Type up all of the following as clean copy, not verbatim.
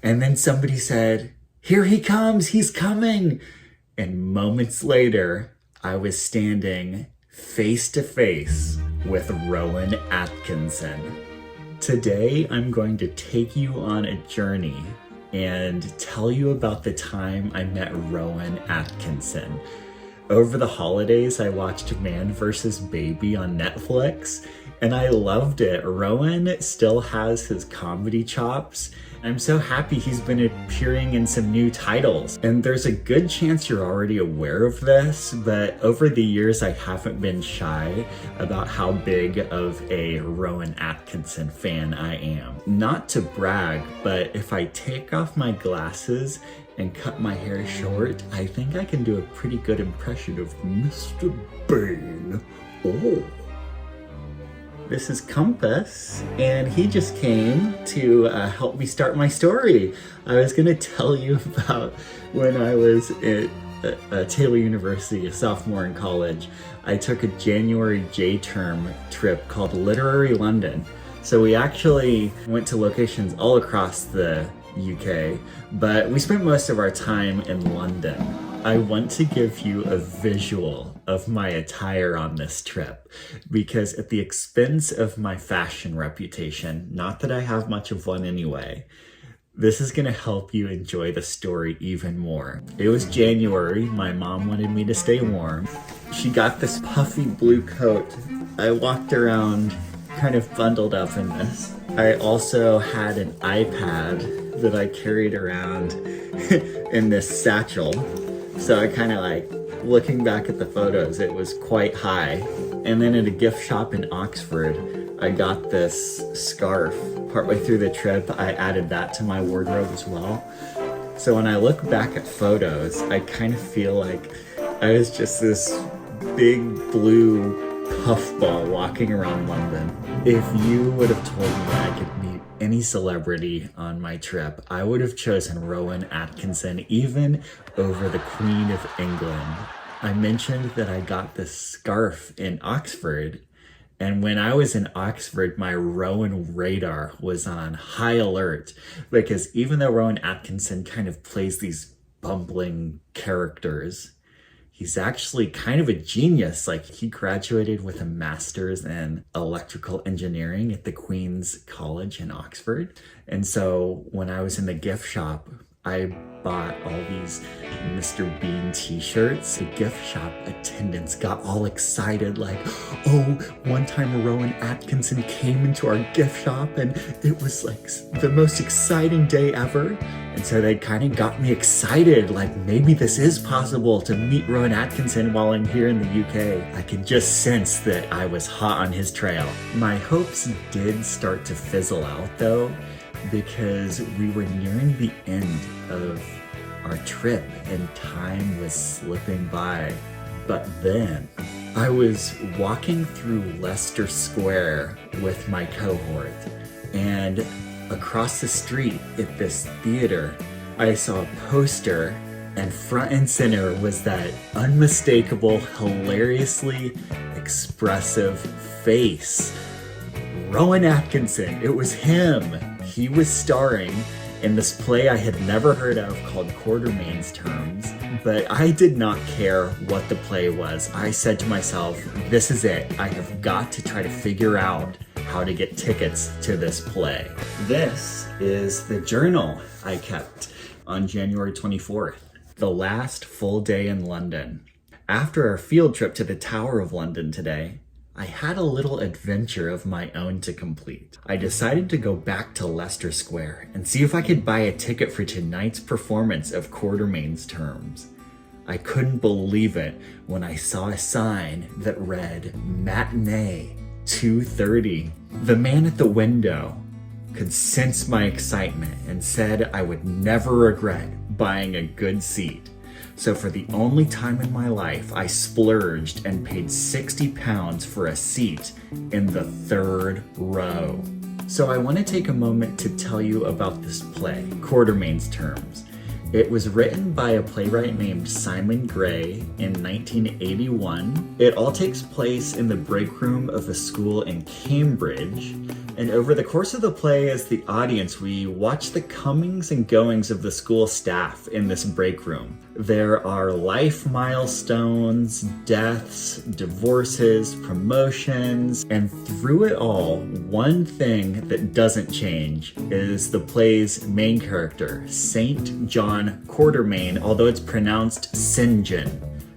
And then somebody said, "Here he comes, he's coming." And moments later, I was standing face to face with Rowan Atkinson. Today, I'm going to take you on a journey and tell you about the time I met Rowan Atkinson. Over the holidays, I watched Man vs. Baby on Netflix, and I loved it. Rowan still has his comedy chops. I'm so happy he's been appearing in some new titles. And there's a good chance you're already aware of this, but over the years I haven't been shy about how big of a Rowan Atkinson fan I am. Not to brag, but if I take off my glasses and cut my hair short, I think I can do a pretty good impression of Mr. Bean. Oh. This is Compass, and he just came to help me start my story. I was gonna tell you about when I was at Taylor University, a sophomore in college. I took a January J-term trip called Literary London. So we actually went to locations all across the UK, but we spent most of our time in London. I want to give you a visual of my attire on this trip because at the expense of my fashion reputation, not that I have much of one anyway, this is gonna help you enjoy the story even more. It was January, my mom wanted me to stay warm. She got this puffy blue coat. I walked around kind of bundled up in this. I also had an iPad that I carried around in this satchel. So I kind of like, looking back at the photos, it was quite high. And then at a gift shop in Oxford, I got this scarf. Partway through the trip, I added that to my wardrobe as well. So when I look back at photos, I kind of feel like I was just this big blue puffball walking around London. If you would have told me I could meet any celebrity on my trip, I would have chosen Rowan Atkinson even over the Queen of England. I mentioned that I got this scarf in Oxford, and when I was in Oxford, my Rowan radar was on high alert because even though Rowan Atkinson kind of plays these bumbling characters, he's actually kind of a genius. Like, he graduated with a master's in electrical engineering at the Queen's College in Oxford. And so when I was in the gift shop, I bought all these Mr. Bean t-shirts. The gift shop attendants got all excited, like, "Oh, one time Rowan Atkinson came into our gift shop and it was like the most exciting day ever." And so they kind of got me excited, like maybe this is possible to meet Rowan Atkinson while I'm here in the UK. I could just sense that I was hot on his trail. My hopes did start to fizzle out though, because we were nearing the end of our trip and time was slipping by. But then I was walking through Leicester Square with my cohort, and across the street at this theater, I saw a poster, and front and center was that unmistakable, hilariously expressive face. Rowan Atkinson, it was him. He was starring in this play I had never heard of called Quartermaine's Terms, but I did not care what the play was. I said to myself, this is it. I have got to try to figure out how to get tickets to this play. This is the journal I kept on January 24th, the last full day in London. After our field trip to the Tower of London today, I had a little adventure of my own to complete. I decided to go back to Leicester Square and see if I could buy a ticket for tonight's performance of Quartermaine's Terms. I couldn't believe it when I saw a sign that read matinee 2:30. The man at the window could sense my excitement and said I would never regret buying a good seat. So for the only time in my life, I splurged and paid £60 for a seat in the third row. So I want to take a moment to tell you about this play, Quartermaine's Terms. It was written by a playwright named Simon Gray in 1981. It all takes place in the break room of a school in Cambridge, And over the course of the play, as the audience, we watch the comings and goings of the school staff in this break room. There are life milestones, deaths, divorces, promotions, and through it all, one thing that doesn't change is the play's main character, St. John Quartermaine, although it's pronounced St. John.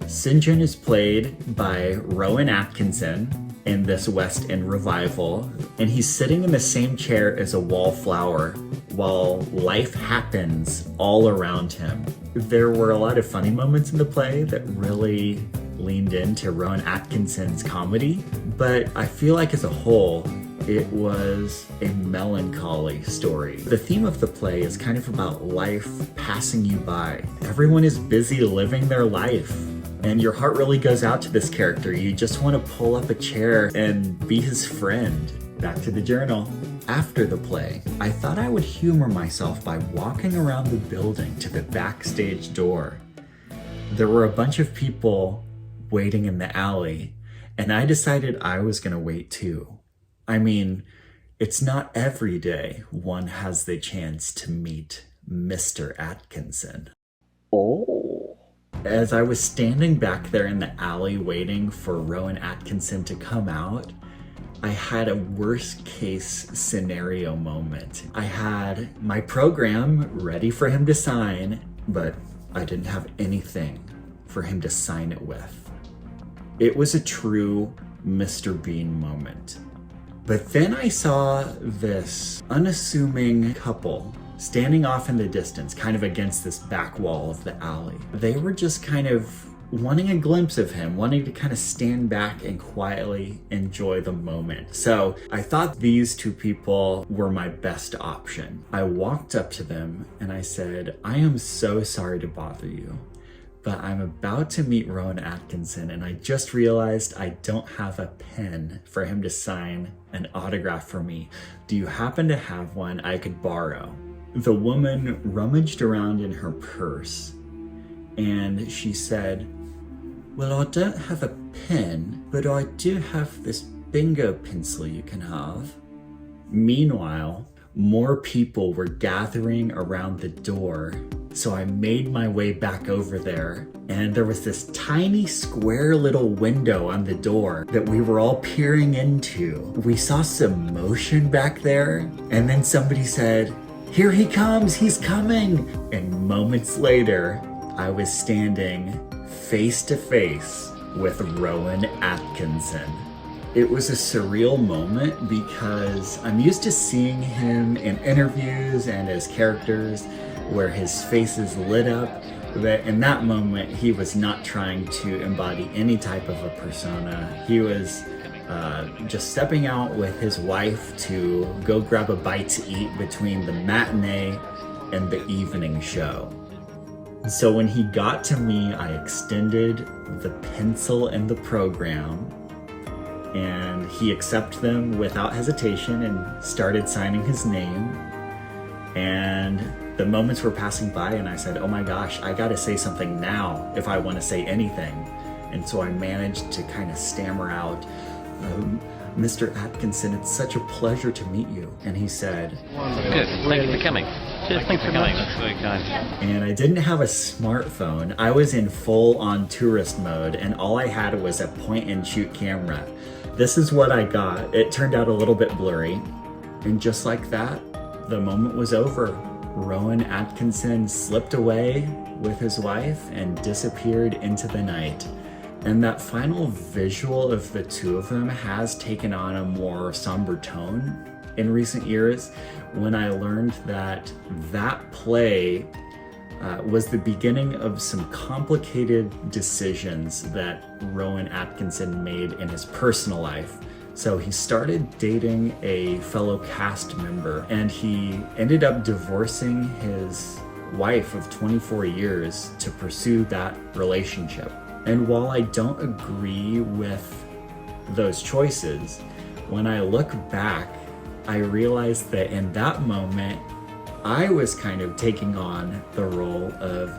St. John is played by Rowan Atkinson in this West End revival, and he's sitting in the same chair as a wallflower while life happens all around him. There were a lot of funny moments in the play that really leaned into Rowan Atkinson's comedy, but I feel like as a whole, it was a melancholy story. The theme of the play is kind of about life passing you by. Everyone is busy living their life, and your heart really goes out to this character. You just want to pull up a chair and be his friend. Back to the journal. After the play, I thought I would humor myself by walking around the building to the backstage door. There were a bunch of people waiting in the alley, and I decided I was going to wait too. I mean, it's not every day one has the chance to meet Mr. Atkinson. Oh. As I was standing back there in the alley waiting for Rowan Atkinson to come out, I had a worst case scenario moment. I had my program ready for him to sign, but I didn't have anything for him to sign it with. It was a true Mr. Bean moment. But then I saw this unassuming couple standing off in the distance, kind of against this back wall of the alley. They were just kind of wanting a glimpse of him, wanting to kind of stand back and quietly enjoy the moment. So I thought these two people were my best option. I walked up to them and I said, "I am so sorry to bother you, but I'm about to meet Rowan Atkinson and I just realized I don't have a pen for him to sign an autograph for me. Do you happen to have one I could borrow?" The woman rummaged around in her purse and she said, "Well, I don't have a pen, but I do have this bingo pencil you can have." Meanwhile, more people were gathering around the door, so I made my way back over there, and there was this tiny square little window on the door that we were all peering into. We saw some motion back there, and then somebody said, "Here he comes, he's coming!" And moments later, I was standing face to face with Rowan Atkinson. It was a surreal moment because I'm used to seeing him in interviews and as characters where his face is lit up, but in that moment he was not trying to embody any type of a persona. He was just stepping out with his wife to go grab a bite to eat between the matinee and the evening show. So when he got to me, I extended the pencil and the program, and he accepted them without hesitation and started signing his name. And the moments were passing by and I said, "Oh my gosh, I gotta say something now if I want to say anything." And so I managed to kind of stammer out, "Mr. Atkinson, it's such a pleasure to meet you." And he said, "Good, thank you for coming." Cheers, thanks for coming, that's very kind. And I didn't have a smartphone. I was in full-on tourist mode, and all I had was a point-and-shoot camera. This is what I got. It turned out a little bit blurry. And just like that, the moment was over. Rowan Atkinson slipped away with his wife and disappeared into the night. And that final visual of the two of them has taken on a more somber tone in recent years when I learned that that play was the beginning of some complicated decisions that Rowan Atkinson made in his personal life. So he started dating a fellow cast member and he ended up divorcing his wife of 24 years to pursue that relationship. And while I don't agree with those choices, when I look back, I realized that in that moment, I was kind of taking on the role of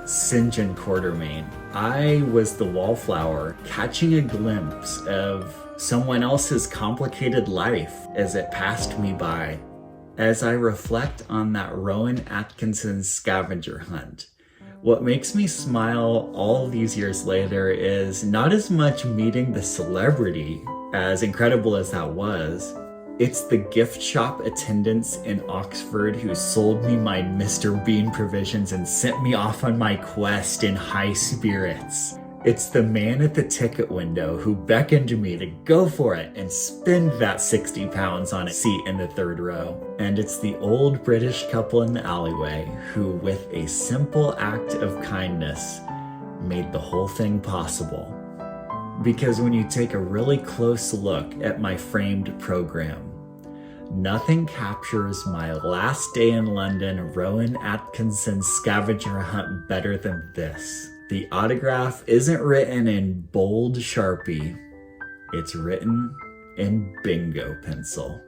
St. John Quartermaine. I was the wallflower catching a glimpse of someone else's complicated life as it passed me by. As I reflect on that Rowan Atkinson scavenger hunt, what makes me smile all these years later is not as much meeting the celebrity, as incredible as that was. It's the gift shop attendants in Oxford who sold me my Mr. Bean provisions and sent me off on my quest in high spirits. It's the man at the ticket window who beckoned me to go for it and spend that 60 pounds on a seat in the third row. And it's the old British couple in the alleyway who, with a simple act of kindness, made the whole thing possible. Because when you take a really close look at my framed program, nothing captures my last day in London Rowan Atkinson scavenger hunt better than this. The autograph isn't written in bold Sharpie, it's written in bingo pencil.